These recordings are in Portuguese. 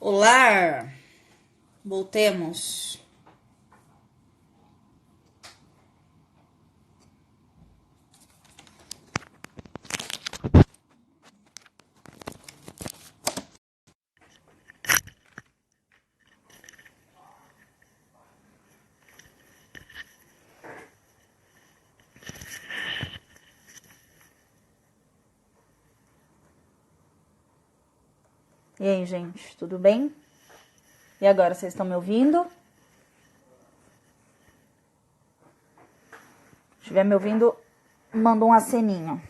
Olá, voltemos. E aí, gente, tudo bem? E agora, vocês estão me ouvindo? Se estiver me ouvindo, manda um aceninho.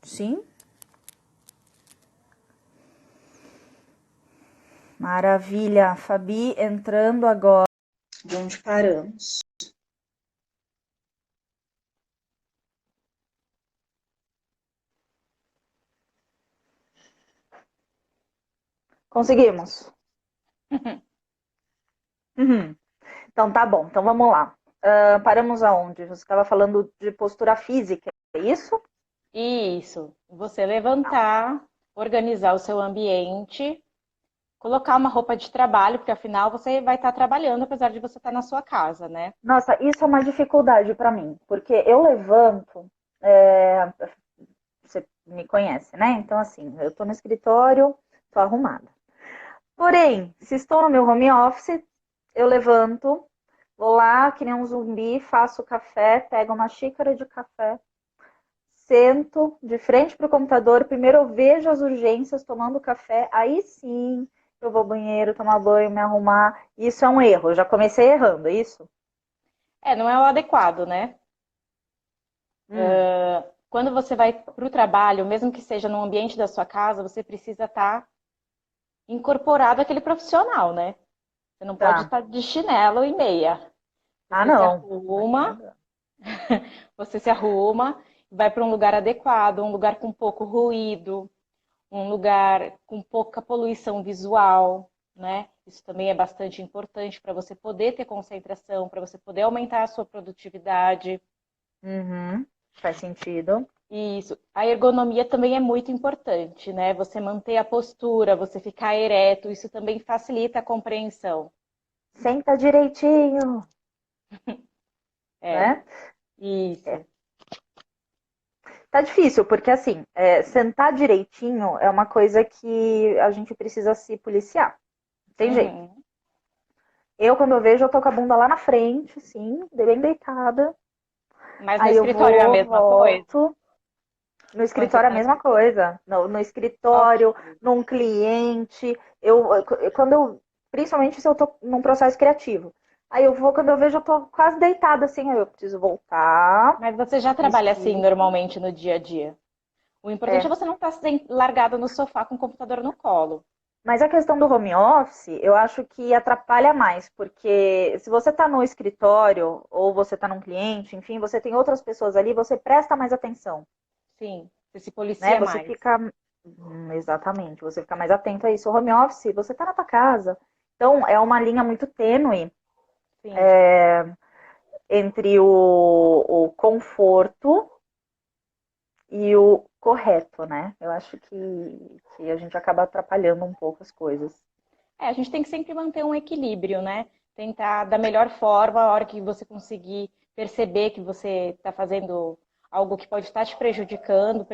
Sim? Maravilha, Fabi entrando agora. De onde paramos? Conseguimos. Uhum. Então tá bom, então vamos lá. Paramos aonde? Você estava falando de postura física, é isso? Isso. Você levantar, organizar o seu ambiente, colocar uma roupa de trabalho, porque afinal você vai estar trabalhando, apesar de você estar na sua casa, né? Nossa, isso é uma dificuldade para mim, porque eu levanto, é, você me conhece, né? Então, assim, eu tô no escritório, tô arrumada. Porém, se estou no meu home office, eu levanto, vou lá, que nem um zumbi, faço café, pego uma xícara de café, sento de frente para o computador, primeiro eu vejo as urgências tomando café, aí sim eu vou ao banheiro, tomar banho, me arrumar. Isso é um erro, eu já comecei errando, é isso? Não é o adequado, né? Hum, Quando você vai para o trabalho, mesmo que seja no ambiente da sua casa, você precisa estar incorporado àquele profissional, né? Você não pode tá. estar de chinelo e meia. Ah, Você se não. arruma, você se arruma, vai para um lugar adequado, um lugar com pouco ruído, um lugar com pouca poluição visual, né? Isso também é bastante importante para você poder ter concentração, para você poder aumentar a sua produtividade. Uhum, faz sentido. Isso. A ergonomia também é muito importante, né? Você manter a postura, você ficar ereto, isso também facilita a compreensão. Senta direitinho, É, né? isso. Tá difícil, porque assim, sentar direitinho é uma coisa que a gente precisa se policiar. Não tem jeito. Uhum. Eu, quando eu vejo, eu tô com a bunda lá na frente, assim, bem deitada. Mas no Aí eu escritório é a vou, mesma coisa? volto. No Quando você escritório é a está no mesma escritório? coisa. No Ok. escritório, num cliente. Quando eu, principalmente se eu tô num processo criativo. Aí eu vou, quando eu vejo, eu tô quase deitada, assim, aí eu preciso voltar. Mas você já trabalha assim Vestir. normalmente no dia a dia? O importante é É. você não estar largado no sofá com o computador no colo. Mas a questão do home office, eu acho que atrapalha mais, porque se você está no escritório ou você está num cliente, enfim, você tem outras pessoas ali, você presta mais atenção, Sim, você se né? policia Você mais. fica, exatamente, você fica mais atento a isso. O home office, você está na tua casa. Então, é uma linha muito tênue Sim. entre o conforto e o correto, né? Eu acho que a gente acaba atrapalhando um pouco as coisas. A gente tem que sempre manter um equilíbrio, né? Tentar da melhor forma, a hora que você conseguir perceber que você está fazendo algo que pode estar te prejudicando,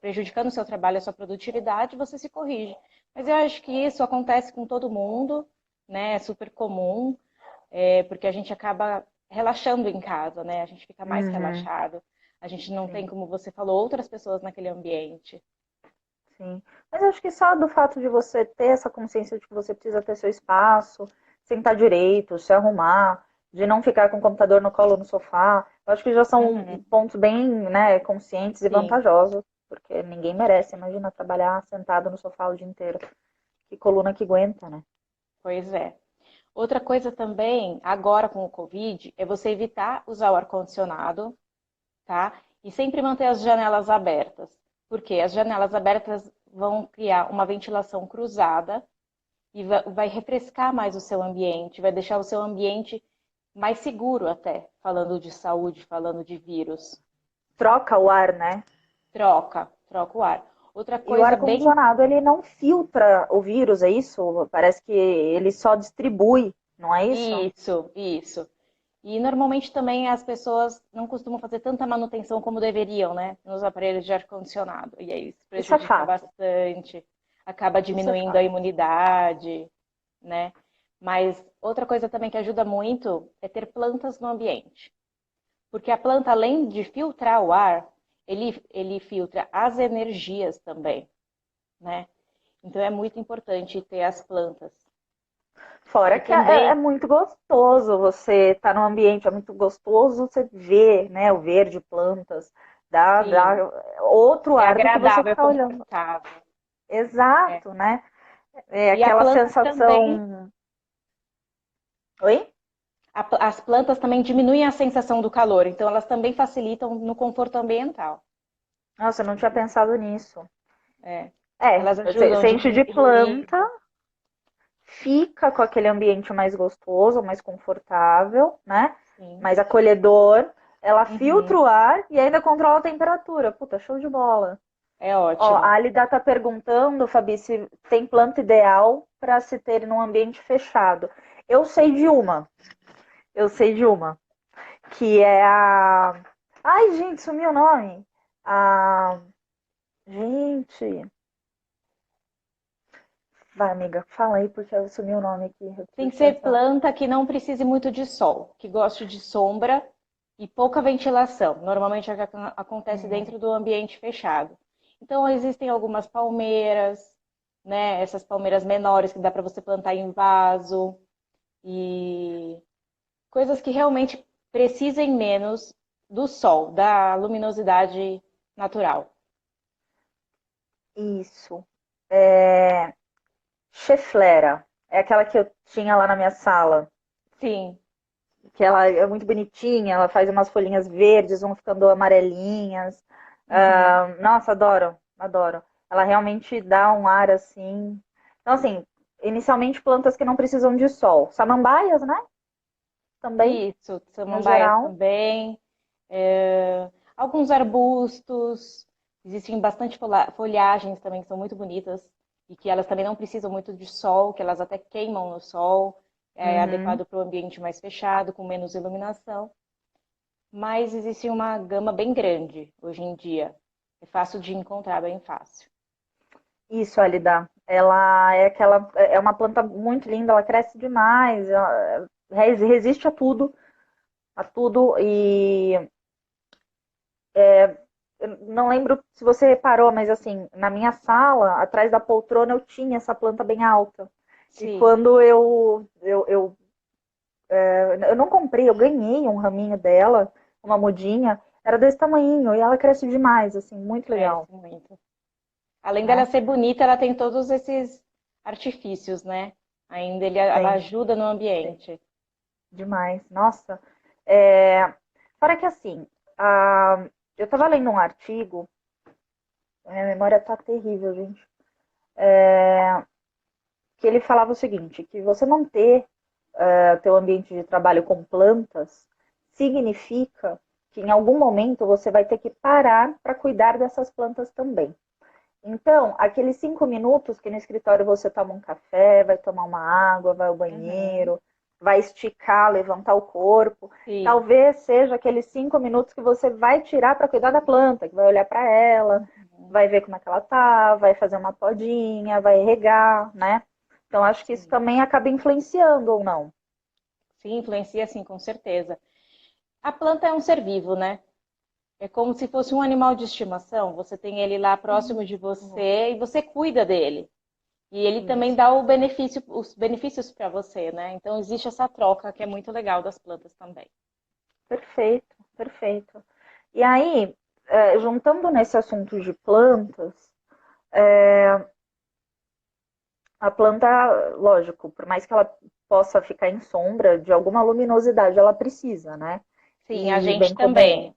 prejudicando o seu trabalho, a sua produtividade, você se corrige. Mas eu acho que isso acontece com todo mundo, né? É super comum, porque a gente acaba relaxando em casa, né? A gente fica mais Uhum, relaxado. A gente não tem, sim. como você falou, outras pessoas naquele ambiente. Sim. Mas eu acho que só do fato de você ter essa consciência de que você precisa ter seu espaço, sentar direito, se arrumar, de não ficar com o computador no colo no sofá, eu acho que já são Uhum, pontos bem, né, conscientes e sim, vantajosos, porque ninguém merece, imagina trabalhar sentado no sofá o dia inteiro. Que coluna que aguenta, né? pois é. Outra coisa também, agora com o Covid, é você evitar usar o ar-condicionado, tá? E sempre manter as janelas abertas. Porque as janelas abertas vão criar uma ventilação cruzada e vai refrescar mais o seu ambiente, vai deixar o seu ambiente mais seguro até, falando de saúde, falando de vírus. troca o ar, né? troca o ar. Outra E o coisa bem ar-condicionado, ele não filtra o vírus, é isso? Parece que ele só distribui, não é isso? isso. E normalmente também as pessoas não costumam fazer tanta manutenção como deveriam, né? Nos aparelhos de ar-condicionado. E aí isso Isso é prejudica fato. bastante, acaba Isso é diminuindo a fato. imunidade, né? Mas outra coisa também que ajuda muito é ter plantas no ambiente. Porque a planta, além de filtrar o ar, ele filtra as energias também, né? Então é muito importante ter as plantas. Fora E que é também, muito gostoso você estar no ambiente, é muito gostoso você ver, né, o verde, plantas, dá sim, outro é ar do que você agradável, é ficar olhando. confortável. É. Exato, né? É E a aquela planta também, sensação. Oi? as plantas também diminuem a sensação do calor, então elas também facilitam no conforto ambiental. Nossa, eu não tinha pensado nisso. É. É, Elas você ajudam a enche de diminuir planta, ruído. fica com aquele ambiente mais gostoso, mais confortável, né? Sim. Mais acolhedor. Ela filtra Uhum. o ar e ainda controla a temperatura. Puta, show de bola. É Ó, a ótimo. Alida tá perguntando, Fabi, se tem planta ideal para se ter num ambiente fechado. Eu sei de uma. Eu sei de uma. Que é a. Ai, gente, sumiu o nome. A. Gente. Vai, amiga, fala aí, porque eu sumi o nome aqui. Eu Tem preciso que ser pensar. planta que não precise muito de sol, que goste de sombra e pouca ventilação. Normalmente é o que acontece Hum, dentro do ambiente fechado. Então existem algumas palmeiras, né? Essas palmeiras menores que dá para você plantar em vaso e coisas que realmente precisem menos do sol, da luminosidade natural. isso. É. Cheflera. É aquela que eu tinha lá na minha sala. Sim. Que ela é muito bonitinha, ela faz umas folhinhas verdes, vão ficando amarelinhas. Uhum. Nossa, adoro, adoro. Ela realmente dá um ar assim. Então, assim, inicialmente plantas que não precisam de sol. Samambaias, né? Também, Isso, no samambaias geral. também. Alguns arbustos, existem bastante folhagens também que são muito bonitas e que elas também não precisam muito de sol, que elas até queimam no sol, é Uhum. adequado para o ambiente mais fechado, com menos iluminação. Mas existe uma gama bem grande hoje em dia. É fácil de encontrar, bem fácil. Isso, Alida. Ela é aquela, é uma planta muito linda, ela cresce demais, ela resiste a tudo e eu não lembro se você reparou, mas assim, na minha sala, atrás da poltrona, eu tinha essa planta bem alta. E Sim, quando eu não comprei, eu ganhei um raminho dela, uma mudinha, era desse tamanho e ela cresce demais, assim, muito legal, cresce muito. Além dela né? ser bonita, ela tem todos esses artifícios, né? Ainda ela Tem, ajuda no tem, ambiente. demais. Nossa, é... Fora que assim, eu tava lendo um artigo, minha memória tá terrível, gente, que ele falava o seguinte, que você não ter teu ambiente de trabalho com plantas, significa que em algum momento você vai ter que parar para cuidar dessas plantas também. Então, aqueles 5 minutos que no escritório você toma um café, vai tomar uma água, vai ao Uhum. banheiro, vai esticar, levantar o corpo, Sim. talvez seja aqueles 5 minutos que você vai tirar para cuidar da planta, que vai olhar para ela, Uhum. vai ver como é que ela tá, vai fazer uma podinha, vai regar, né? Então, acho que isso Sim. também acaba influenciando ou não. Sim, influencia sim, com certeza. A planta é um ser vivo, né? É como se fosse um animal de estimação. Você tem ele lá próximo de você e você cuida dele. E ele também Isso. dá os benefícios para você, né? Então existe essa troca que é muito legal das plantas também. Perfeito, perfeito. E aí, juntando nesse assunto de plantas, a planta, lógico, por mais que ela possa ficar em sombra, de alguma luminosidade ela precisa, né? Sim, a E gente bem como, também.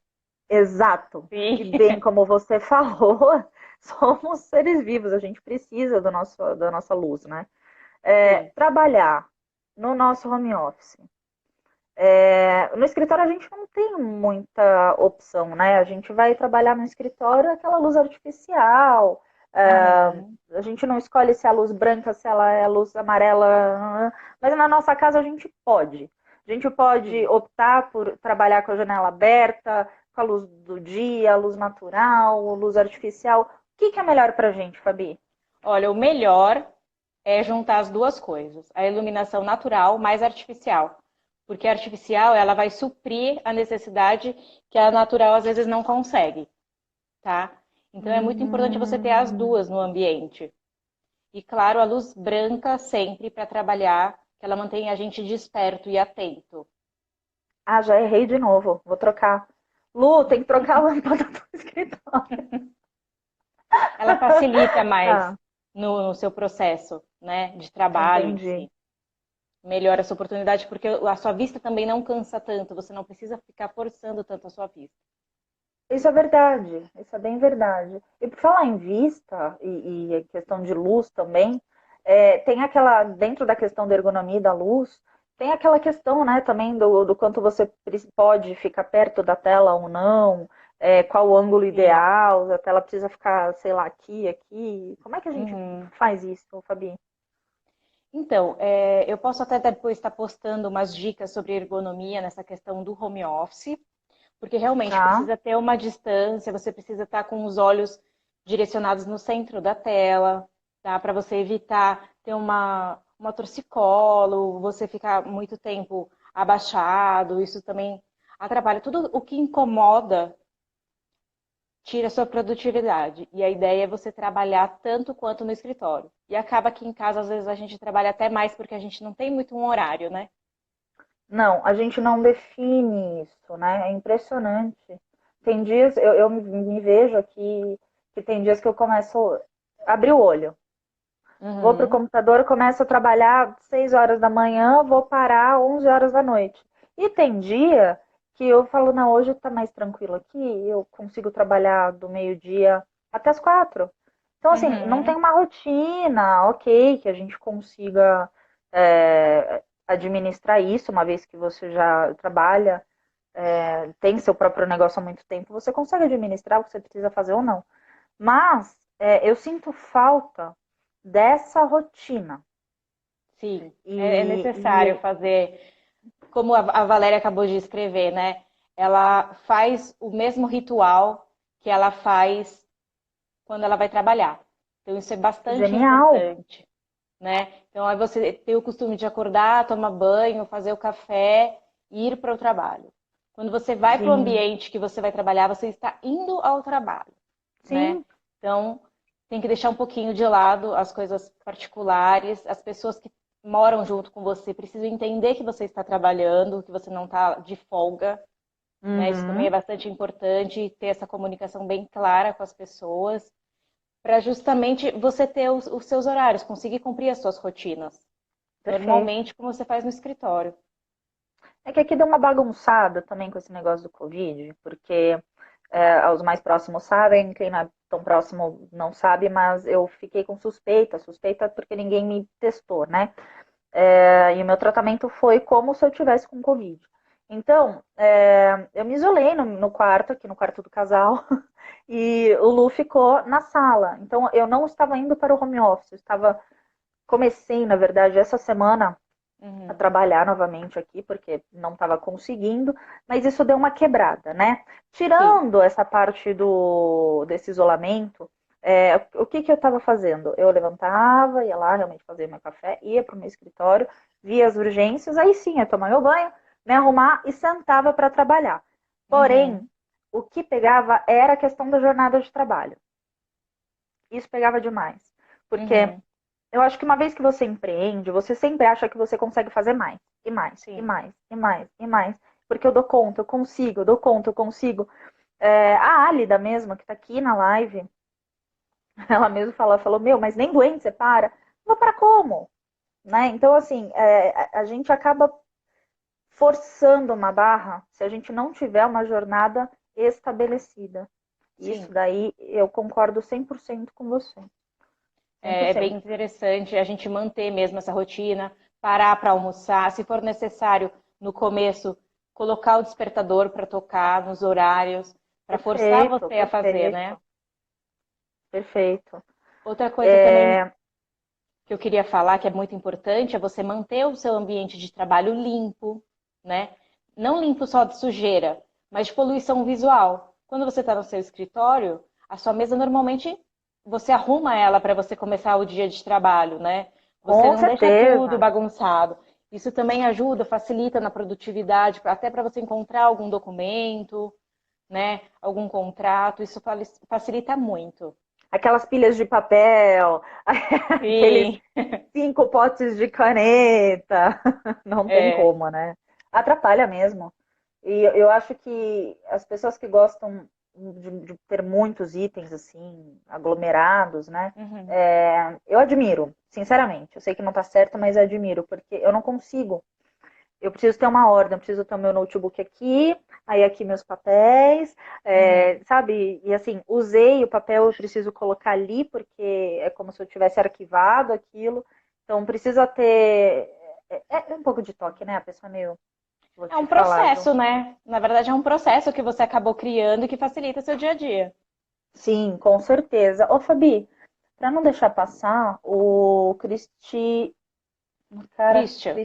exato, Sim. e bem como você falou, somos seres vivos, a gente precisa da nossa luz, né? Sim. Trabalhar no nosso home office, No escritório a gente não tem muita opção, né? A gente vai trabalhar no escritório aquela luz artificial, Uhum. a gente não escolhe se é a luz branca, se ela é a luz amarela, mas na nossa casa a gente pode. A gente pode Sim. optar por trabalhar com a janela aberta, com a luz do dia, a luz natural, luz artificial. O que é melhor pra gente, Fabi? Olha, o melhor é juntar as duas coisas, a iluminação natural mais artificial. Porque a artificial, ela vai suprir a necessidade que a natural às vezes não consegue, tá? Então é muito importante você ter as duas Hum... no ambiente. E claro, a luz branca sempre para trabalhar, que ela mantém a gente desperto e atento. Ah, já errei de novo. Vou trocar. Lu, tem que trocar a lâmpada do escritório. Ela facilita mais Tá, no seu processo, né, de trabalho em entendi. si. Melhora a sua oportunidade, porque a sua vista também não cansa tanto, você não precisa ficar forçando tanto a sua vista. Isso é verdade, isso é bem verdade. E por falar em vista e a questão de luz também, tem aquela, dentro da questão da ergonomia e da luz, tem aquela questão, né, também do quanto você pode ficar perto da tela ou não, qual o ângulo Sim. ideal, a tela precisa ficar, sei lá, aqui. Como é que a gente Uhum. faz isso, Fabi? Então, eu posso até depois estar postando umas dicas sobre ergonomia nessa questão do home office, porque realmente Tá? precisa ter uma distância, você precisa estar com os olhos direcionados no centro da tela, tá? Para você evitar ter uma torcicolo, você ficar muito tempo abaixado, isso também atrapalha. Tudo o que incomoda tira a sua produtividade. E a ideia é você trabalhar tanto quanto no escritório. E acaba que em casa, às vezes, a gente trabalha até mais porque a gente não tem muito um horário, né? Não, a gente não define isso, né? É impressionante. Tem dias, eu me vejo aqui, que tem dias que eu começo a abrir o olho. Vou para o Uhum. computador, começo a trabalhar 6 horas da manhã, vou parar 11 horas da noite. E tem dia que eu falo, não, hoje está mais tranquilo aqui, eu consigo trabalhar do meio-dia até as 4. Então, assim, não tem Uhum. uma rotina, ok, que a gente consiga administrar isso, uma vez que você já trabalha, tem seu próprio negócio há muito tempo, você consegue administrar o que você precisa fazer ou não. Mas eu sinto falta dessa rotina. Sim, é necessário E fazer, como a Valéria acabou de escrever, né? Ela faz o mesmo ritual que ela faz quando ela vai trabalhar. Então, isso é bastante genial. importante, né? Então, aí você tem o costume de acordar, tomar banho, fazer o café e ir para o trabalho. Quando você vai para o Sim, ambiente que você vai trabalhar, você está indo ao trabalho, né? sim, Então, tem que deixar um pouquinho de lado as coisas particulares, as pessoas que moram junto com você precisam entender que você está trabalhando, que você não está de folga, né? Isso também é uhum, bastante importante, ter essa comunicação bem clara com as pessoas para justamente você ter os seus horários, conseguir cumprir as suas rotinas. perfeito. Normalmente, como você faz no escritório. É que aqui deu uma bagunçada também com esse negócio do Covid, porque os mais próximos sabem, quem não é tão próximo não sabe, mas eu fiquei com suspeita porque ninguém me testou, né? E o meu tratamento foi como se eu tivesse com Covid. Então, eu me isolei no quarto, aqui no quarto do casal, e o Lu ficou na sala. Então, eu não estava indo para o home office, comecei, na verdade, essa semana a Uhum. trabalhar novamente aqui, porque não estava conseguindo, mas isso deu uma quebrada, né? Sim. Tirando essa parte desse isolamento, o que, que eu estava fazendo? Eu levantava, ia lá realmente fazer meu café, ia para o meu escritório, via as urgências, aí sim, ia tomar meu banho, me arrumar e sentava para trabalhar. Porém, Uhum. o que pegava era a questão da jornada de trabalho. Isso pegava demais. Porque Uhum. eu acho que uma vez que você empreende, você sempre acha que você consegue fazer mais, e mais, e Sim. mais, e mais, e mais. Porque eu dou conta, eu consigo, eu dou conta, eu consigo. A Álida mesmo, que tá aqui na live, ela mesmo falou, meu, mas nem doente você para. Vou para como? Né? Então, assim, a gente acaba forçando uma barra se a gente não tiver uma jornada estabelecida. Isso Sim. daí eu concordo 100% com você. É bem 100%. interessante a gente manter mesmo essa rotina, parar para almoçar, se for necessário, no começo, colocar o despertador para tocar nos horários, para forçar Perfeito, você a fazer, né? perfeito, perfeito. Outra coisa também É, que eu queria falar, que é muito importante, é você manter o seu ambiente de trabalho limpo, né? Não limpo só de sujeira, mas de poluição visual. Quando você está no seu escritório, a sua mesa normalmente você arruma ela para você começar o dia de trabalho, né? Você com não deixa tudo certeza. bagunçado. Isso também ajuda, facilita na produtividade, até para você encontrar algum documento, né? Algum contrato, isso facilita muito. Aquelas pilhas de papel, aqueles Sim, 5 potes de caneta, não tem é. como, né? Atrapalha mesmo. E eu acho que as pessoas que gostam de ter muitos itens assim, aglomerados, né? Uhum. Eu admiro, sinceramente. Eu sei que não tá certo, mas eu admiro, porque eu não consigo. Eu preciso ter uma ordem, eu preciso ter o meu notebook aqui, aí aqui meus papéis, Uhum. sabe? E assim, usei o papel, eu preciso colocar ali, porque é como se eu tivesse arquivado aquilo. Então precisa ter. É um pouco de toque, né? A pessoa é meio. Vou É te um falar, viu? processo, né? Na verdade, é um processo que você acabou criando e que facilita seu dia a dia. Sim, com certeza. Ô, Fabi, para não deixar passar, o cara, Christian,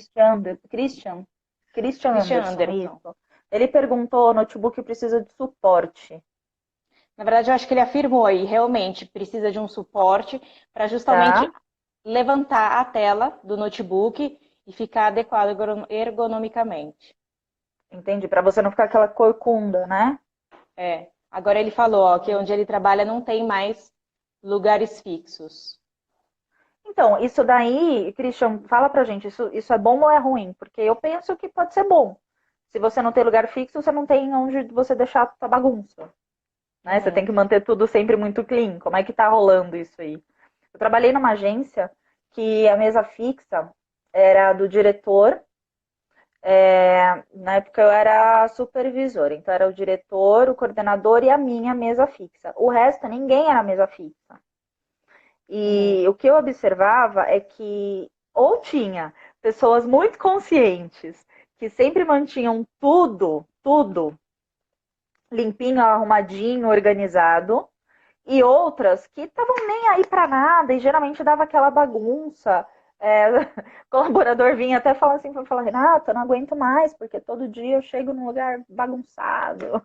Christian Christian Anderson, Anderson. isso. Ele perguntou, o notebook precisa de suporte, Na verdade, eu acho que ele afirmou aí, realmente precisa de um suporte para justamente tá? levantar a tela do notebook e ficar adequado ergonomicamente. Entendi, para você não ficar aquela corcunda, né? É. Agora ele falou, ó, que onde ele trabalha não tem mais lugares fixos. Então, isso daí, Christian, fala pra gente, isso é bom ou é ruim? Porque eu penso que pode ser bom. Se você não tem lugar fixo, você não tem onde você deixar a sua bagunça, né? Você tem Uhum. que manter tudo sempre muito clean. Como é que tá rolando isso aí? Eu trabalhei numa agência que a mesa fixa era do diretor. Na época eu era supervisora, então era o diretor, o coordenador e a minha mesa fixa. O resto, ninguém era mesa fixa. Uhum. E o que eu observava é que ou tinha pessoas muito conscientes que sempre mantinham tudo limpinho, arrumadinho, organizado, e outras que estavam nem aí para nada e geralmente dava aquela bagunça. É, o colaborador vinha até falar assim, para falar, Renata, eu não aguento mais, porque todo dia eu chego num lugar bagunçado.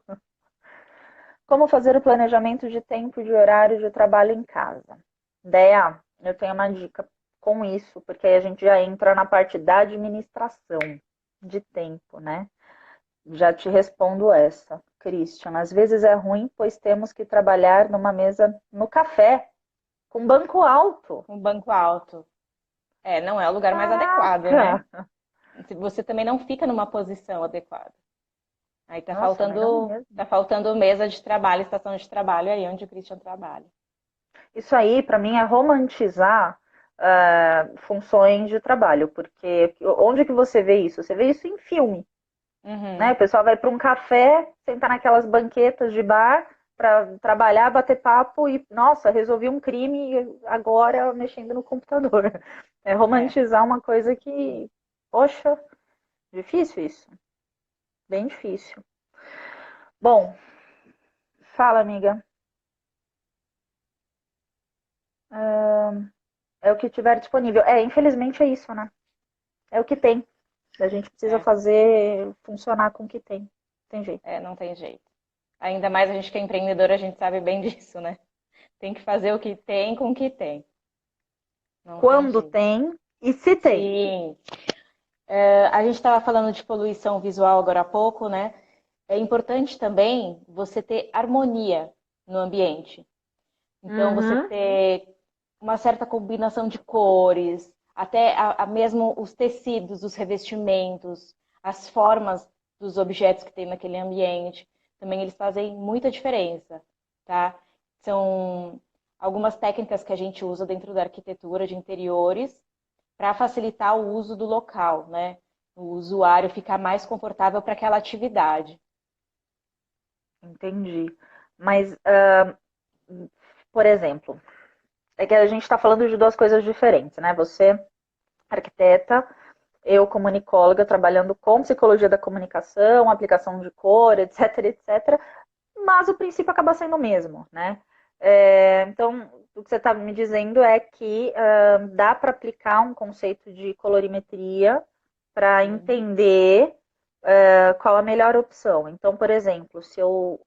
Como fazer o planejamento de tempo e de horário de trabalho em casa? Dea, eu tenho uma dica com isso, porque aí a gente já entra na parte da administração de tempo, né? Já te respondo essa, Christian. Às vezes é ruim, pois temos que trabalhar numa mesa no café, com banco alto. Um banco alto. É, não é o lugar mais adequado, Caraca! né? Você também não fica numa posição adequada. Aí Nossa, mas não mesmo. tá faltando mesa de trabalho, estação de trabalho aí onde o Christian trabalha. Isso aí, para mim, é romantizar funções de trabalho, porque onde que você vê isso? Você vê isso em filme, né? Uhum, O pessoal vai para um café, sentar naquelas banquetas de bar para trabalhar, bater papo e, nossa, resolvi um crime agora mexendo no computador. É é. romantizar uma coisa que, poxa, difícil isso, bem difícil. Bom, fala, amiga. É o que tiver disponível. Infelizmente é isso, né? É o que tem. A gente precisa É, fazer funcionar com o que tem. Tem jeito. não tem jeito. Ainda mais a gente que é empreendedor, a gente sabe bem disso, né? Tem que fazer o que tem com o que tem. Não tem Quando jeito. tem e se tem. Sim. A gente estava falando de poluição visual agora há pouco, né? É importante também você ter harmonia no ambiente. Então, você Uhum. ter uma certa combinação de cores, até a mesmo os tecidos, os revestimentos, as formas dos objetos que tem naquele ambiente, também eles fazem muita diferença, tá? São algumas técnicas que a gente usa dentro da arquitetura de interiores para facilitar o uso do local, né? O usuário ficar mais confortável para aquela atividade. Entendi. Mas, por exemplo, é que a gente está falando de duas coisas diferentes, né? Você, arquiteta, eu, comunicóloga, trabalhando com psicologia da comunicação, aplicação de cor, etc, etc. Mas o princípio acaba sendo o mesmo, né? Então, o que você está me dizendo é que dá para aplicar um conceito de colorimetria para Sim. entender qual a melhor opção. Então, por exemplo, se eu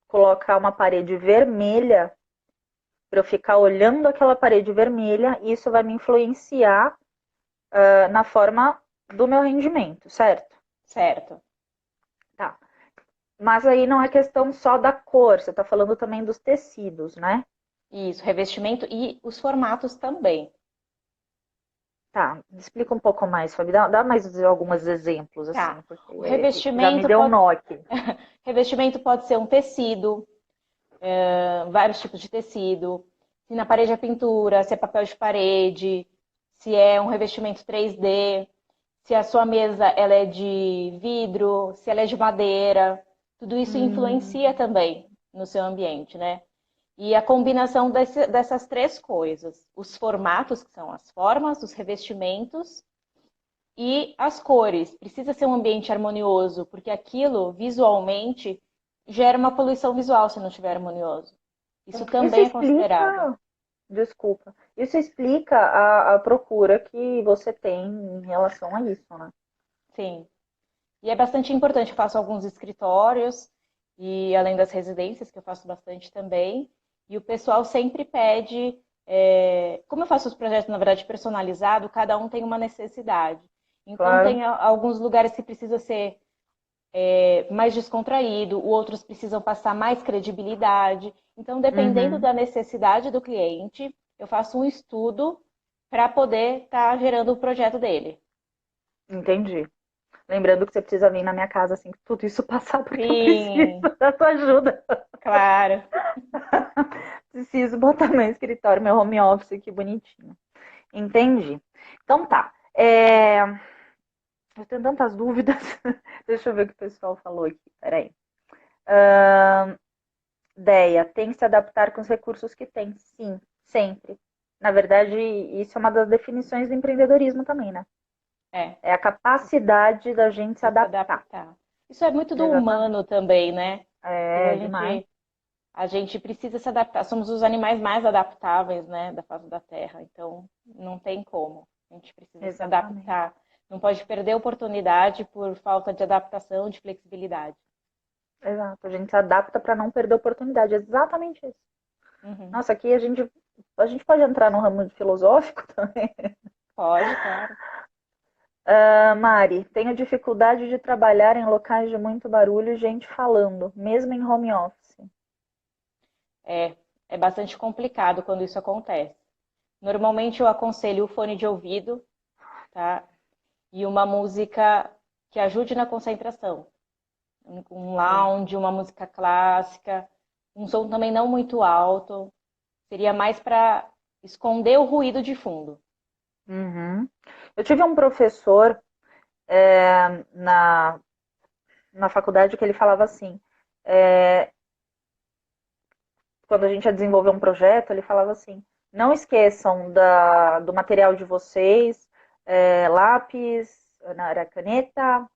colocar uma parede vermelha, para eu ficar olhando aquela parede vermelha, isso vai me influenciar na forma do meu rendimento, certo? Certo. Tá. Mas aí não é questão só da cor, você está falando também dos tecidos, né? Isso, revestimento e os formatos também. Tá, me explica um pouco mais, Fabi. Dá mais alguns exemplos, Tá. assim, O porque já me revestimento deu um pode, nó aqui. revestimento pode ser um tecido, vários tipos de tecido. Se na parede é pintura, se é papel de parede, se é um revestimento 3D, se a sua mesa ela é de vidro, se ela é de madeira. Tudo isso influencia Hum, também no seu ambiente, né? E a combinação dessas três coisas, os formatos, que são as formas, os revestimentos e as cores. Precisa ser um ambiente harmonioso, porque aquilo visualmente gera uma poluição visual se não estiver harmonioso. Isso isso também é considerado. explica, desculpa, isso explica a procura que você tem em relação a isso, né? Sim. E é bastante importante. Eu faço alguns escritórios e além das residências, que eu faço bastante também. E o pessoal sempre pede. Como eu faço os projetos, na verdade, personalizado, cada um tem uma necessidade. Então, Claro. tem alguns lugares que precisa ser mais descontraído, outros precisam passar mais credibilidade. Então, dependendo Uhum, da necessidade do cliente, eu faço um estudo para poder estar gerando o projeto dele. entendi. Lembrando que você precisa vir na minha casa assim que tudo isso passar, porque eu preciso Sim, da tua ajuda. claro. Preciso botar meu escritório, meu home office aqui bonitinho. Entendi. Então tá. Eu tenho tantas dúvidas. Deixa eu ver o que o pessoal falou aqui. Peraí. Deia, tem que se adaptar com os recursos que tem. Sim, sempre. Na verdade, isso é uma das definições do empreendedorismo também, né? É. É a capacidade da gente se De se adaptar. adaptar. Isso é muito do Exatamente. humano também, né? Então É, demais. a gente precisa se adaptar. Somos os animais mais adaptáveis, né, da face da Terra. Então não tem como. A gente precisa se Exatamente. adaptar. Não pode perder a oportunidade por falta de adaptação, de flexibilidade. Exato. A gente se adapta para não perder a oportunidade. Exatamente isso. Uhum. Nossa, aqui a gente pode entrar no ramo de filosófico também. Pode, claro. Mari, tenho dificuldade de trabalhar em locais de muito barulho e gente falando, mesmo em home office. É, é bastante complicado quando isso acontece. Normalmente eu aconselho o fone de ouvido, tá? E uma música que ajude na concentração. Um lounge, uma música clássica, um som também não muito alto. Seria mais para esconder o ruído de fundo. Uhum. Eu tive um professor na faculdade que ele falava assim, é, quando a gente ia desenvolver um projeto, ele falava assim, não esqueçam do material de vocês, lápis, não, era caneta,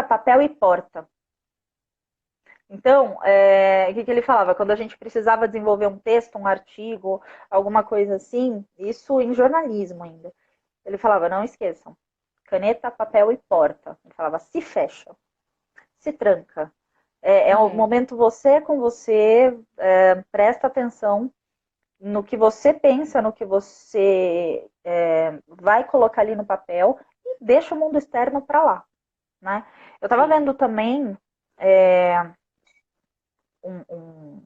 papel e porta. Então, o que ele falava? Quando a gente precisava desenvolver um texto, um artigo, alguma coisa assim, isso em jornalismo ainda. Ele falava, não esqueçam, caneta, papel e porta. Ele falava, se fecha, se tranca. É o Uhum. momento você com você, presta atenção no que você pensa, no que você vai colocar ali no papel e deixa o mundo externo para lá. Né? Eu estava Sim. vendo também é, um, um,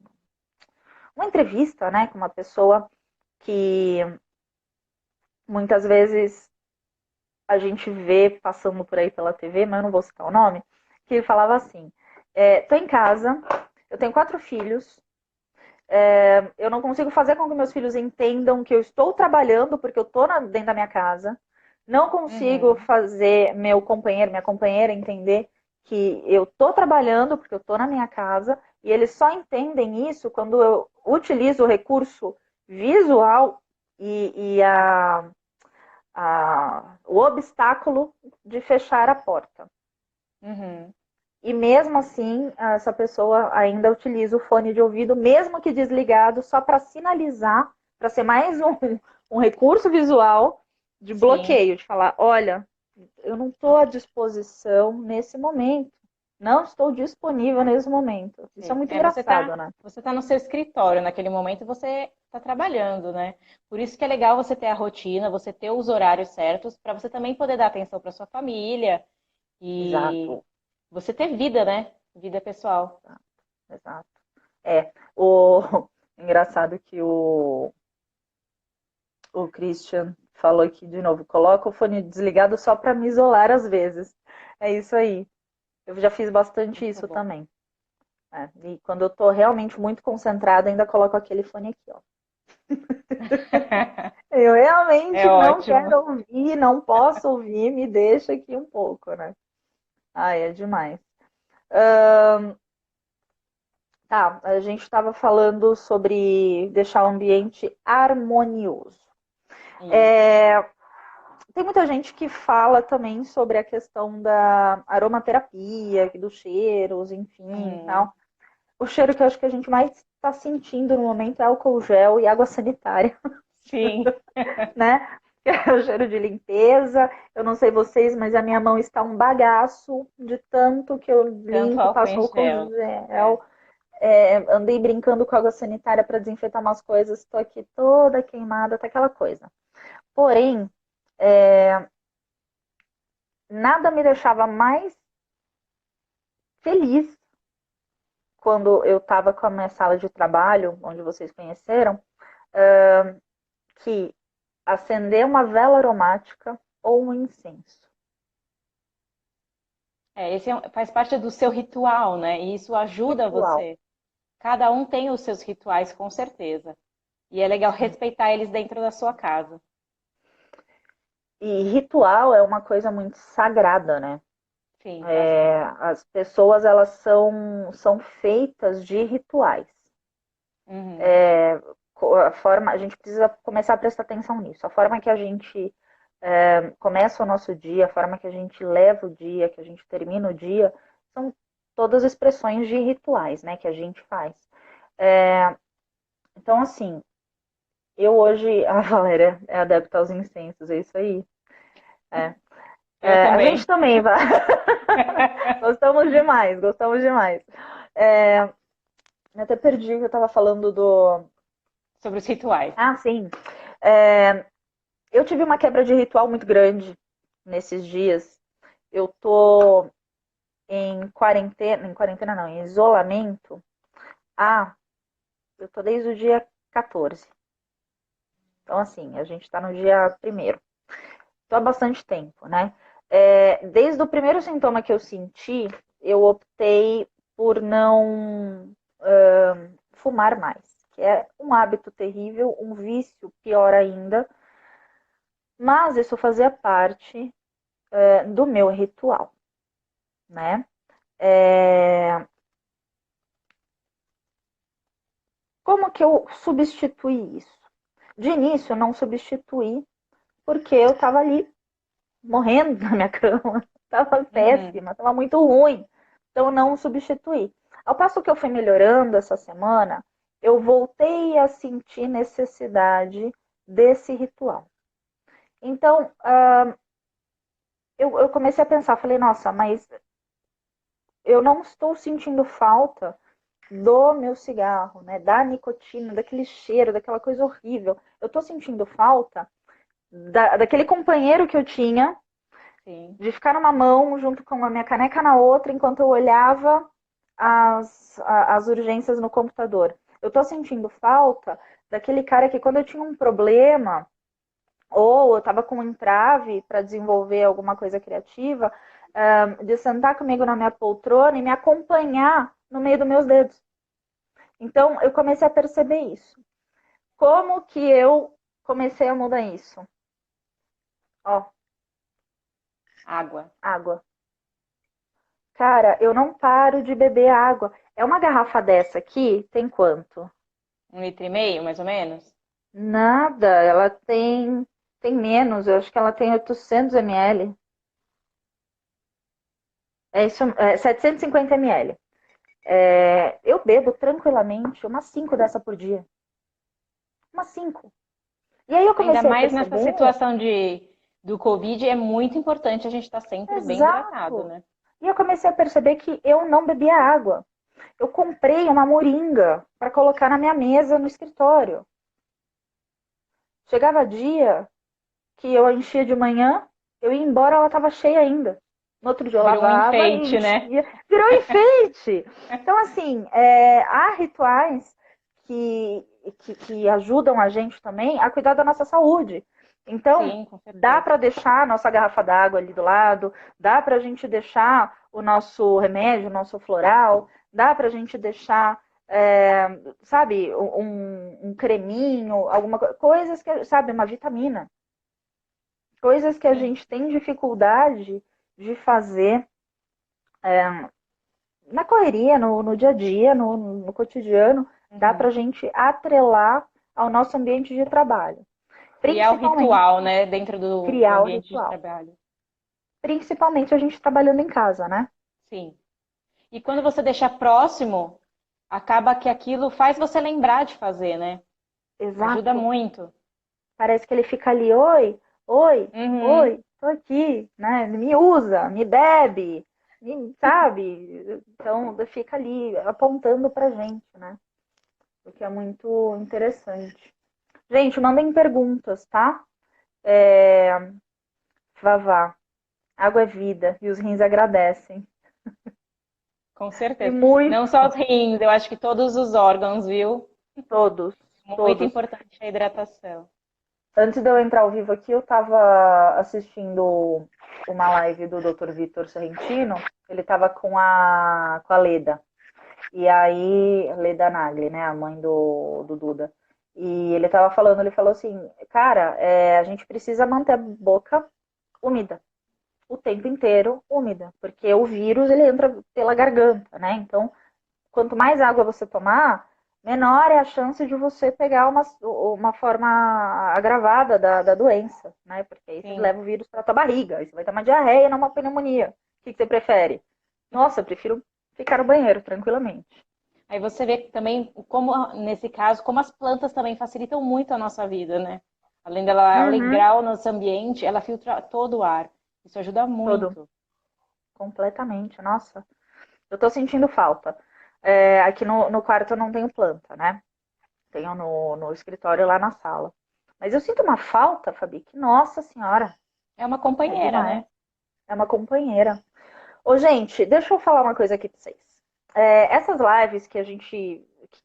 uma entrevista, né, com uma pessoa que muitas vezes a gente vê passando por aí pela TV, mas eu não vou citar o nome, que ele falava assim: tô em casa, eu tenho 4 filhos, eu não consigo fazer com que meus filhos entendam que eu estou trabalhando porque eu estou dentro da minha casa, não consigo Uhum. fazer meu companheiro, minha companheira entender que eu estou trabalhando porque eu estou na minha casa, e eles só entendem isso quando eu utilizo o recurso visual e o obstáculo de fechar a porta. Uhum. E mesmo assim, essa pessoa ainda utiliza o fone de ouvido, mesmo que desligado, só para sinalizar, para ser mais um recurso visual de Sim. bloqueio, de falar, olha, eu não estou à disposição nesse momento. Não estou disponível nesse momento. Isso é Sim. muito engraçado, né? Você tá no seu escritório, naquele momento você está trabalhando, né? Por isso que é legal você ter a rotina, você ter os horários certos, para você também poder dar atenção para sua família e Exato, você ter vida, né? Vida pessoal. exato. É, o engraçado que o Christian falou aqui de novo, coloca o fone desligado só para me isolar às vezes. É isso aí. Eu já fiz bastante Muito isso bom. também. E quando eu tô realmente muito concentrada, ainda coloco aquele fone aqui, ó. Eu É realmente não ótimo. quero ouvir, não posso ouvir, me deixa aqui um pouco, né? Ai, é demais. Tá, a gente estava falando sobre deixar o ambiente harmonioso. Isso. É, tem muita gente que fala também sobre a questão da aromaterapia, dos cheiros, enfim, Uhum. tal. O cheiro que eu acho que a gente mais está sentindo no momento é álcool gel e água sanitária, Sim. né? É o cheiro de limpeza. Eu não sei vocês, mas a minha mão está um bagaço de tanto que eu Tanto limpo, álcool passo em álcool gel. É. gel. Andei brincando com água sanitária para desinfetar umas coisas, estou aqui toda queimada, tá aquela coisa. Porém, nada me deixava mais feliz quando eu estava com a minha sala de trabalho, onde vocês conheceram, que acender uma vela aromática ou um incenso. É, faz parte do seu ritual, né? E isso ajuda Ritual. você. Cada um tem os seus rituais, com certeza. E é legal respeitar eles dentro da sua casa. E ritual é uma coisa muito sagrada, né? Sim, bastante. As pessoas elas são feitas de rituais. Uhum. A gente precisa começar a prestar atenção nisso. A forma que a gente começa o nosso dia, a forma que a gente leva o dia, que a gente termina o dia, são todas expressões de rituais, né, que a gente faz. É, então, assim, eu hoje, a Valéria é adepta aos incensos, é isso aí. É. Eu A gente também. também vai. Gostamos demais, gostamos demais. É, eu até perdi o que eu estava falando do. Sobre os rituais. Ah, sim. É, eu tive uma quebra de ritual muito grande nesses dias. Eu tô em quarentena não, em isolamento. Ah, eu tô desde o dia 14. Então, assim, a gente tá no dia primeiro. Tô há bastante tempo, né? Desde o primeiro sintoma que eu senti, eu optei por não fumar mais, que é um hábito terrível, um vício pior ainda, mas isso fazia parte do meu ritual, né? É, como que eu substituí isso? De início, eu não substituí, porque eu estava ali morrendo na minha cama, estava Uhum. péssima, estava muito ruim, então eu não substituí. Ao passo que eu fui melhorando essa semana, eu voltei a sentir necessidade desse ritual. Então, eu comecei a pensar, falei, nossa, mas eu não estou sentindo falta do meu cigarro, né? Da nicotina, daquele cheiro, daquela coisa horrível. Eu estou sentindo falta daquele companheiro que eu tinha, Sim. de ficar numa mão junto com a minha caneca na outra, enquanto eu olhava as urgências no computador. Eu estou sentindo falta daquele cara que quando eu tinha um problema, ou eu estava com um entrave para desenvolver alguma coisa criativa, de sentar comigo na minha poltrona e me acompanhar no meio dos meus dedos. Então, eu comecei a perceber isso. Como que eu comecei a mudar isso? Ó, Água. água. Cara, eu não paro de beber água. É uma garrafa dessa aqui, tem quanto? 1,5 litro, mais ou menos? Nada, ela tem. Tem menos, eu acho que ela tem 800 ml. É isso, 750 ml. Eu bebo tranquilamente umas 5 dessa por dia. Umas 5. E aí eu Ainda comecei a mais nessa perceber, situação do Covid, é muito importante a gente estar sempre bem hidratado, exato. né? E eu comecei a perceber que eu não bebia água. Eu comprei uma moringa para colocar na minha mesa no escritório. Chegava dia que eu enchia de manhã, eu ia embora, ela estava cheia ainda. No outro dia eu Virou um lavava e enfeite, né? enchia. Virou enfeite! Então, assim, há rituais que ajudam a gente também a cuidar da nossa saúde. Então, Sim, com dá certeza. para deixar a nossa garrafa d'água ali do lado, dá para a gente deixar o nosso remédio, o nosso floral, dá para a gente deixar, sabe, um creminho, alguma coisas que, sabe, uma vitamina. Coisas que a Sim. gente tem dificuldade de fazer na correria, no dia a dia, no cotidiano, dá para a Uhum. gente atrelar ao nosso ambiente de trabalho. Criar o Principalmente ritual, né, dentro do criar o ambiente de ritual. trabalho. Principalmente a gente trabalhando em casa, né? Sim. E quando você deixa próximo, acaba que aquilo faz você lembrar de fazer, né? Ajuda Exato. muito. Parece que ele fica ali, oi, oi, Uhum. oi, tô aqui, né? Me usa, me bebe, sabe? Então fica ali apontando pra gente, né? O que é muito interessante. Gente, mandem perguntas, tá? É, Vavá, água é vida e os rins agradecem. Com E certeza. muito, Não só os rins, eu acho que todos os órgãos, viu? todos, Muito todos. importante a hidratação. Antes de eu entrar ao vivo aqui, eu estava assistindo uma live do Dr. Vitor Sorrentino. Ele estava com a Leda. E aí, Leda Nagli, né? A mãe do Duda. E ele estava falando, ele falou assim, cara, a gente precisa manter a boca úmida. O tempo inteiro úmida, porque o vírus ele entra pela garganta, né? Então, quanto mais água você tomar, menor é a chance de você pegar uma forma agravada da doença, né? Porque aí você Sim. leva o vírus para tua barriga, aí você vai ter uma diarreia, não uma pneumonia. O que você prefere? Nossa, eu prefiro ficar no banheiro tranquilamente. Aí você vê também como, nesse caso, como as plantas também facilitam muito a nossa vida, né? Além dela Uhum, alegrar o nosso ambiente, ela filtra todo o ar. Isso ajuda todo, muito. completamente. Nossa, eu tô sentindo falta. Aqui no quarto eu não tenho planta, né? Tenho no escritório lá na sala. Mas eu sinto uma falta, Fabi, que nossa senhora, É uma é companheira, demais. né? É uma companheira. Ô, gente, deixa eu falar uma coisa aqui pra vocês. Essas lives que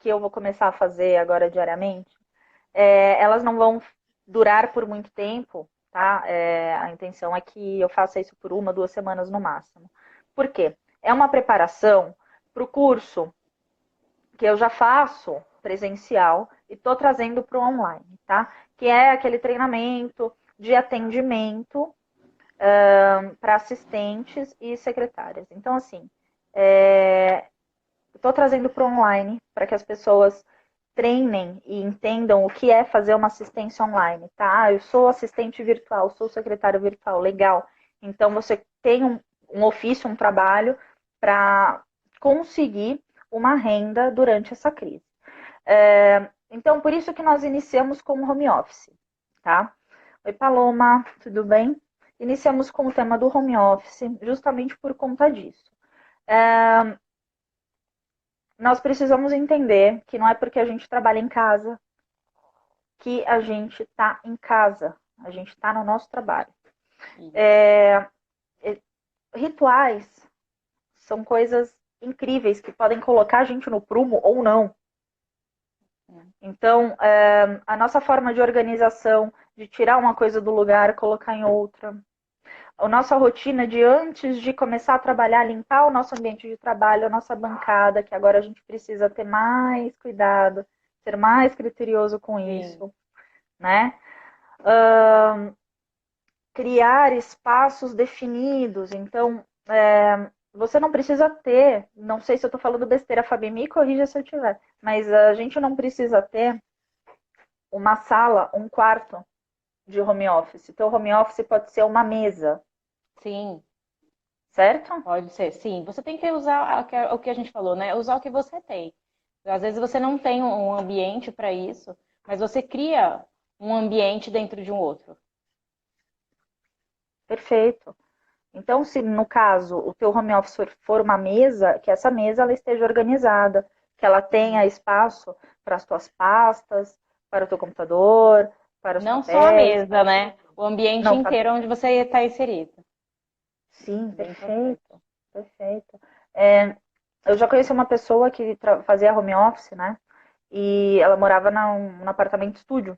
eu vou começar a fazer agora diariamente, elas não vão durar por muito tempo, tá? A intenção é que eu faça isso por 1, 2 semanas no máximo. Por quê? É uma preparação para o curso que eu já faço presencial e estou trazendo para o online, tá? Que é aquele treinamento de atendimento para assistentes e secretárias. Então, assim, estou trazendo para o online para que as pessoas treinem e entendam o que é fazer uma assistência online, tá? Eu sou assistente virtual, sou secretário virtual, legal. Então, você tem um ofício, um trabalho para conseguir uma renda durante essa crise. Então, por isso que nós iniciamos com o home office, tá? Oi, Paloma, tudo bem? Iniciamos com o tema do home office, justamente por conta disso. Nós precisamos entender que não é porque a gente trabalha em casa que a gente está em casa, a gente está no nosso trabalho. É, Rituais são coisas incríveis que podem colocar a gente no prumo ou não. Então, a nossa forma de organização, de tirar uma coisa do lugar, colocar em outra, a nossa rotina de antes de começar a trabalhar, limpar o nosso ambiente de trabalho, a nossa bancada, que agora a gente precisa ter mais cuidado, ser mais criterioso com Sim. isso, né? Criar espaços definidos. Então, você não precisa ter, não sei se eu estou falando besteira, Fabi, me corrija se eu tiver, mas a gente não precisa ter uma sala, um quarto de home office. Teu home office pode ser uma mesa, Sim, certo? pode ser. Sim, você tem que usar o que a gente falou, né? Usar o que você tem. Às vezes você não tem um ambiente para isso, mas você cria um ambiente dentro de um outro. Perfeito. Então, se no caso o teu home office for uma mesa, que essa mesa ela esteja organizada, que ela tenha Uhum. espaço para as tuas pastas, para o teu computador, para os Não só a papéis, mesa, para né? O ambiente não, inteiro onde você está inserido. sim, Bem importante. perfeito, perfeito. É, eu já conheci uma pessoa que fazia home office, né? E ela morava num apartamento estúdio.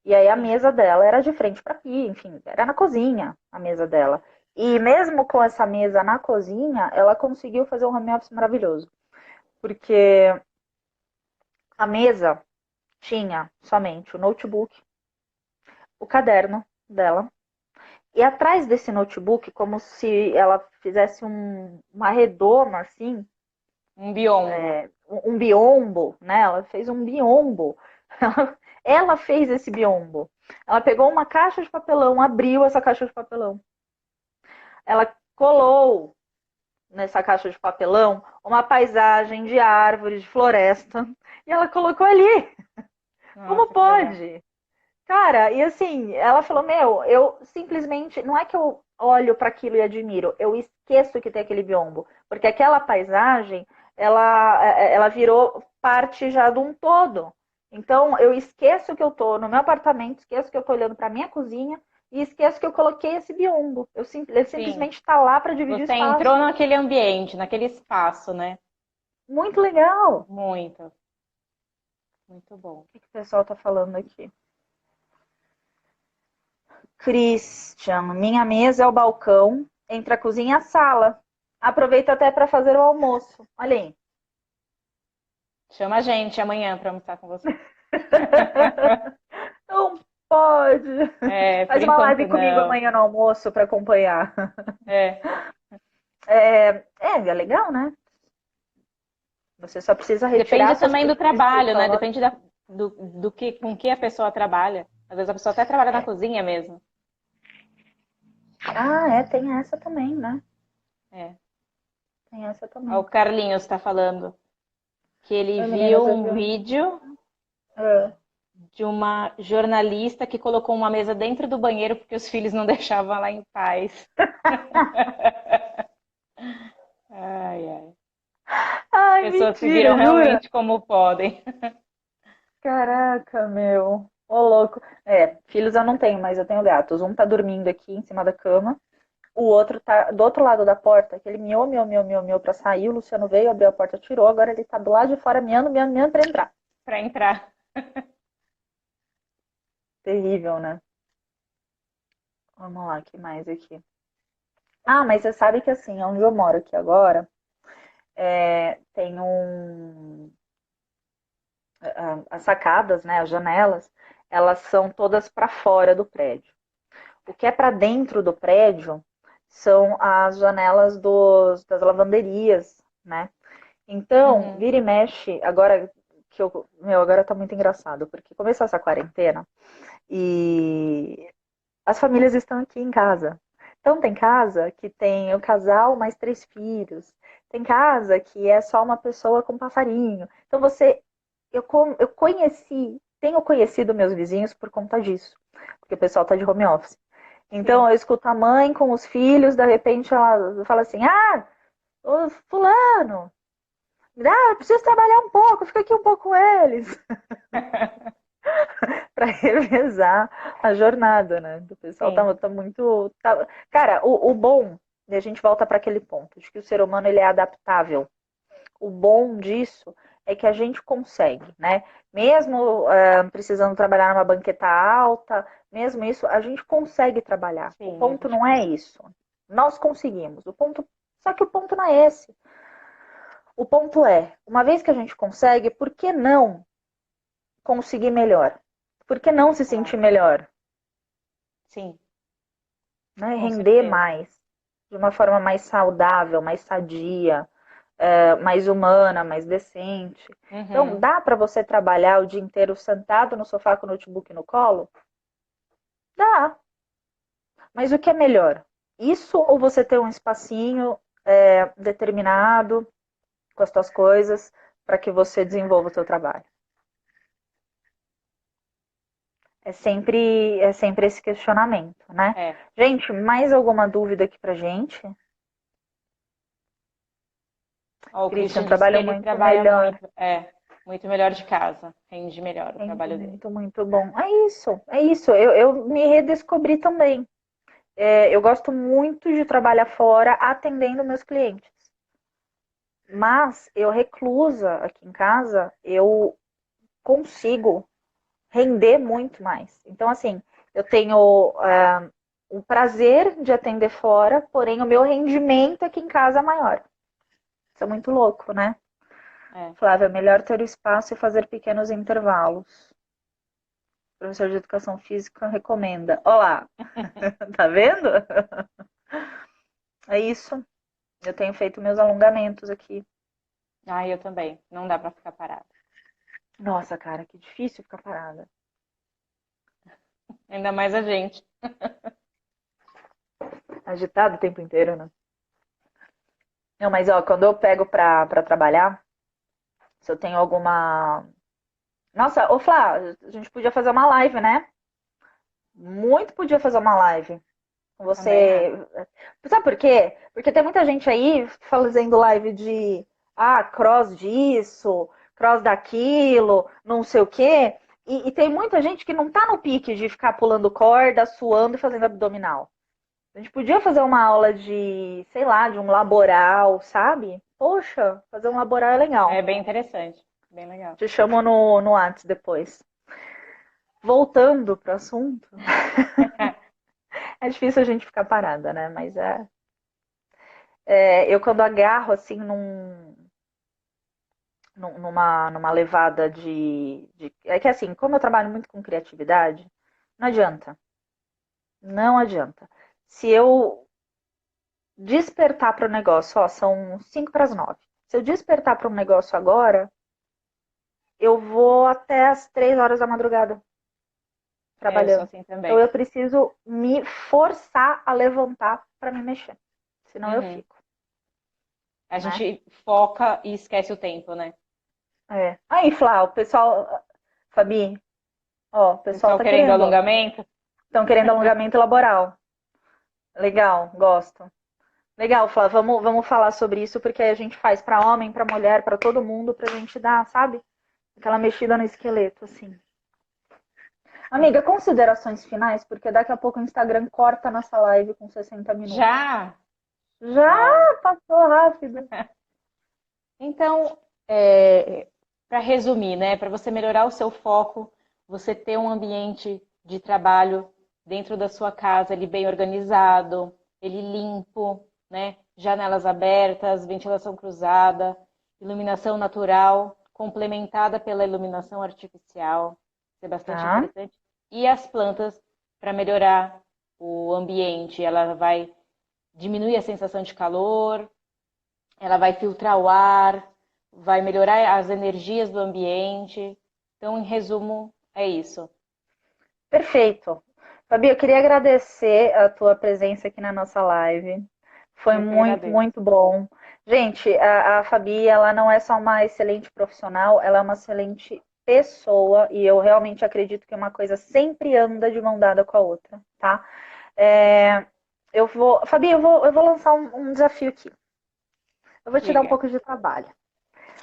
E aí a Sim. mesa dela era de frente para aqui, enfim, era na cozinha a mesa dela. E mesmo com essa mesa na cozinha, ela conseguiu fazer um home office maravilhoso. Porque a mesa tinha somente o notebook, o caderno dela, e atrás desse notebook, como se ela fizesse uma redoma assim, Um biombo. um biombo, né? Ela fez um biombo. Ela fez esse biombo. Ela pegou uma caixa de papelão, abriu essa caixa de papelão. Ela colou nessa caixa de papelão uma paisagem de árvores, de floresta, e ela colocou ali. Como Nossa, que legal. pode? Cara, e assim, ela falou: Meu, eu simplesmente. Não é que eu olho para aquilo e admiro, eu esqueço que tem aquele biombo, porque aquela paisagem ela virou parte já de um todo. Então, eu esqueço que eu tô no meu apartamento, esqueço que eu tô olhando para minha cozinha e esqueço que eu coloquei esse biombo. Ele Sim. simplesmente está lá para dividir Você entrou espaço. naquele ambiente, naquele espaço, né? Muito legal. Muito, muito bom. O que o pessoal está falando aqui? Christian, minha mesa é o balcão entre a cozinha e a sala. Aproveito até para fazer o almoço. Olha aí. Chama a gente amanhã para almoçar com você. Não pode. É, por Faz uma live enquanto comigo não. amanhã no almoço para acompanhar. É, É legal, né? Você só precisa retirar depende suas também do coisas do trabalho, né? escritório. Depende do que, com que a pessoa trabalha. Às vezes a pessoa até trabalha na cozinha mesmo. Ah, tem essa também, né? É. Tem essa Ó, o também. Carlinhos está falando que ele Oi, viu meninas, eu um vi um. vídeo É. de uma jornalista que colocou uma mesa dentro do banheiro porque os filhos não deixavam lá em paz. Ai, ai. Ai, Pessoas se viram mentira, jura? realmente como podem. Caraca, meu. Ô, louco. Filhos eu não tenho, mas eu tenho gatos. Um tá dormindo aqui em cima da cama. O outro tá do outro lado da porta, que ele miou, miou, miou, miou, miou pra sair. O Luciano veio, abriu a porta, tirou. Agora ele tá do lado de fora, miando, miando, miando pra entrar. Para entrar. Terrível, né? Vamos lá, que mais aqui? Ah, mas você sabe que assim, onde eu moro aqui agora, tem as sacadas, né, as janelas, elas são todas para fora do prédio. O que é para dentro do prédio são as janelas das lavanderias, né? Então, Uhum. vira e mexe, agora agora tá muito engraçado, porque começou essa quarentena e as famílias estão aqui em casa. Então, tem casa que tem o casal mais 3 filhos, tem casa que é só uma pessoa com um passarinho. Então, eu tenho conhecido meus vizinhos por conta disso, porque o pessoal tá de home office. Então, Sim. eu escuto a mãe com os filhos, de repente ela fala assim: Ah, ô, fulano, eu preciso trabalhar um pouco, fica aqui um pouco com eles, para revezar a jornada, né? O pessoal Sim. tá muito. Cara, o bom, e a gente volta para aquele ponto, de que o ser humano ele é adaptável. O bom disso é que a gente consegue, né? Mesmo precisando trabalhar numa banqueta alta, mesmo isso, a gente consegue trabalhar. O Sim, a ponto gente não é consegue. isso. Nós conseguimos. Só que o ponto não é esse. O ponto é, uma vez que a gente consegue, por que não conseguir melhor? Por que não se sentir Claro. melhor? Sim, Né? com Render certeza. mais, de uma forma mais saudável, mais sadia, mais humana, mais decente. Então, Uhum. dá para você trabalhar o dia inteiro sentado no sofá com o notebook no colo? Dá. Mas o que é melhor? Isso ou você ter um espacinho determinado com as suas coisas para que você desenvolva o seu trabalho? É sempre esse questionamento, né? É. Gente, mais alguma dúvida aqui pra gente? Ó, o Christian, Christian disse que trabalho ele muito trabalha melhor. muito melhor de casa, rende melhor o Muito, trabalho dele. muito, muito bom. É isso, é isso. Eu me redescobri também. Eu gosto muito de trabalhar fora atendendo meus clientes. Mas eu reclusa aqui em casa, eu consigo render muito mais. Então, assim, eu tenho o prazer de atender fora, porém o meu rendimento aqui em casa é maior. Isso é muito louco, né? É. Flávia, é melhor ter o espaço e fazer pequenos intervalos. O professor de educação física recomenda. Olá, tá vendo? É isso. Eu tenho feito meus alongamentos aqui. Ah, eu também. Não dá pra ficar parada. Nossa, cara, que difícil ficar parada. Ainda mais a gente. Agitado o tempo inteiro, né? Não, mas ó, quando eu pego pra trabalhar, se eu tenho alguma. Nossa, ô Flá, a gente podia fazer uma live, né? Muito podia fazer uma live com Também acho. você. Sabe por quê? Porque tem muita gente aí fazendo live de cross disso, cross daquilo, não sei o quê. E tem muita gente que não tá no pique de ficar pulando corda, suando e fazendo abdominal. A gente podia fazer uma aula de, sei lá, de um laboral, sabe? Poxa, fazer um laboral é É legal. bem interessante. Bem legal. Te chamo no Whats depois. Voltando pro assunto, é difícil a gente ficar parada, né? Mas eu quando agarro assim numa levada de. É que assim, como eu trabalho muito com criatividade, não adianta. Não adianta. Se eu despertar para o negócio, ó, são 5 para as 9. Se eu despertar para um negócio agora, eu vou até as 3 horas da madrugada É, eu sou trabalhando. assim Então também. eu preciso me forçar a levantar para me mexer. Senão eu Uhum. fico, A né? gente foca e esquece o tempo, né? É. Aí, Flá, o pessoal. Fabi, ó, o pessoal Estão tá querendo querendo, ó. alongamento? Estão querendo alongamento laboral. Legal, gosto. Legal, Flá, vamos falar sobre isso, porque aí a gente faz para homem, para mulher, para todo mundo, pra gente dar, sabe? Aquela mexida no esqueleto, assim. Amiga, considerações finais, porque daqui a pouco o Instagram corta nossa live com 60 minutos. Já? Já Uau. passou rápido. Então, para resumir, né, para você melhorar o seu foco, você ter um ambiente de trabalho dentro da sua casa, ele bem organizado, ele limpo, né, janelas abertas, ventilação cruzada, iluminação natural, complementada pela iluminação artificial, isso é bastante Tá? interessante. E as plantas para melhorar o ambiente, ela vai diminuir a sensação de calor, ela vai filtrar o ar, vai melhorar as energias do ambiente. Então, em resumo, é isso. Perfeito. Fabi, eu queria agradecer a tua presença aqui na nossa live. Foi Eu que muito, agradeço. muito bom. Gente, a Fabi, ela não é só uma excelente profissional, ela é uma excelente pessoa e eu realmente acredito que uma coisa sempre anda de mão dada com a outra, tá? É, Fabi, eu vou lançar um desafio aqui. Eu vou te dar um Diga. pouco de trabalho.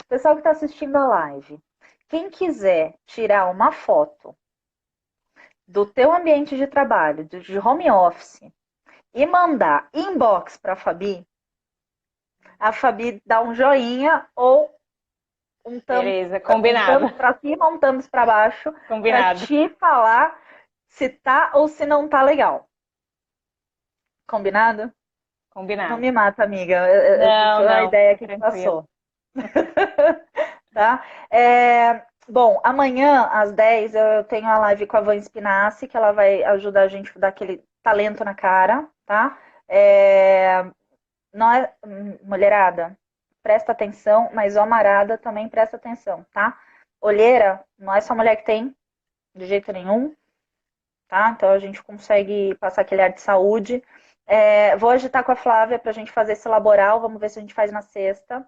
Pessoal que está assistindo a live, quem quiser tirar uma foto do teu ambiente de trabalho, de home office, e mandar inbox para a Fabi dá um joinha ou Beleza, um combinado. thumbs para cima, um thumbs para baixo, para Combinado. te falar se tá ou se não tá legal. Combinado? Não Combinado. me mata, amiga. Não, Foi uma não, ideia fica que tranquilo. passou. Tá? Bom, amanhã às 10 eu tenho a live com a Van Spinassi, que ela vai ajudar a gente a dar aquele talento na cara, tá? Não é, mulherada, presta atenção, mas homarada também presta atenção, tá? Olheira, não é só mulher que tem, de jeito nenhum, tá? Então a gente consegue passar aquele ar de saúde. Vou agitar com a Flávia para a gente fazer esse laboral, vamos ver se a gente faz na sexta.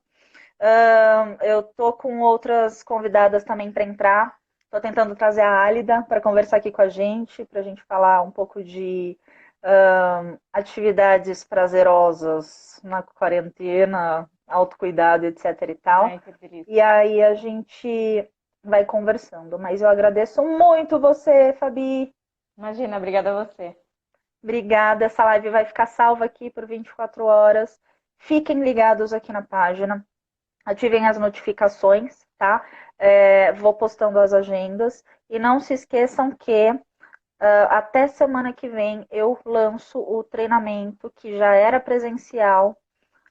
Eu tô com outras convidadas também para entrar. Tô tentando trazer a Álida para conversar aqui com a gente, para a gente falar um pouco de atividades prazerosas na quarentena, autocuidado, etc e tal. Ai, que delícia. E aí a gente vai conversando. Mas eu agradeço muito você, Fabi. Imagina, obrigada a você. Obrigada. Essa live vai ficar salva aqui por 24 horas. Fiquem ligados aqui na página. Ativem as notificações, tá? Vou postando as agendas. E não se esqueçam que até semana que vem eu lanço o treinamento que já era presencial,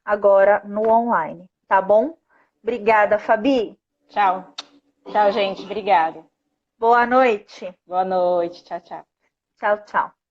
agora no online, tá bom? Obrigada, Fabi. Tchau. Tchau, gente. Obrigada. Boa noite. Boa noite. Tchau, tchau. Tchau, tchau.